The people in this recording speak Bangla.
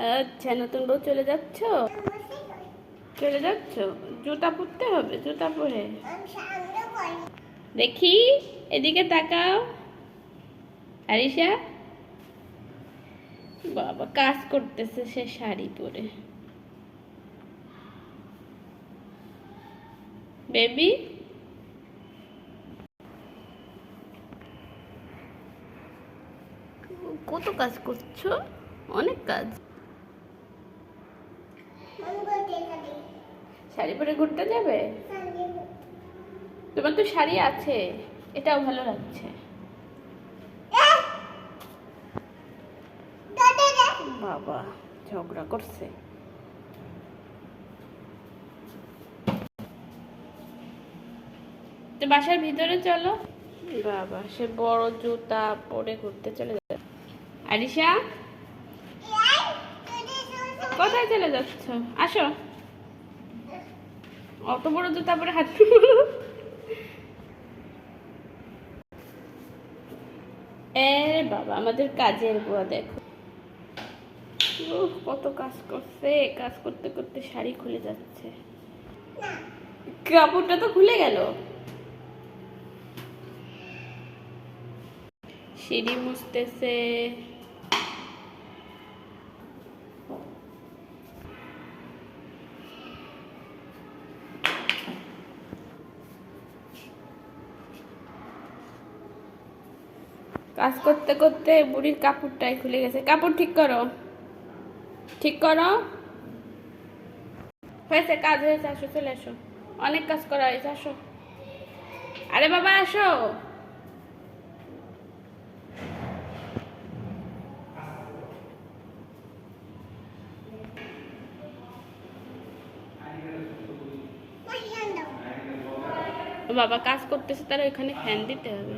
আচ্ছা, নতুন বউ চলে যাচ্ছ? চলে যাচ্ছ? জুতা পরতে হবে, জুতা পরে দেখি। এদিকে তাকাও আরিশা। বাবা কাজ করতেছে সে শাড়ি পরে। বেবি কত কাজ করছো? অনেক কাজ। শাড়ি পরে ঘুরতে যাবে? তোমার তো শাড়ি আছে, এটাও ভালো লাগছে। বাবা ঝগড়া করছে। তো বাসার ভিতরে চলো। বাবা সে বড় জুতা পরে ঘুরতে চলে যাবে। আরিশা কোথায় চলে যাচ্ছ? আসো। অত বড় জুতা পরে হাত এ বাবা আমাদের কাজের বুয়া দেখো। কত কাজ করছে, কাজ করতে করতে শাড়ি খুলে যাচ্ছে। কাপড়টা তো খুলে গেল। সিঁড়ি মুছতেছে। কাজ করতে করতে বুড়ির কাপড়টাই খুলে গেছে। কাপড় ঠিক করো, ঠিক করো। হয়েছে, কাজ হয়েছে। আসো, চলে আসো। অনেক কাজ করা হয়েছে, আসো। আরে বাবা আসো। বাবা কাজ করতেছে, তারা ওখানে ফ্যান দিতে হবে।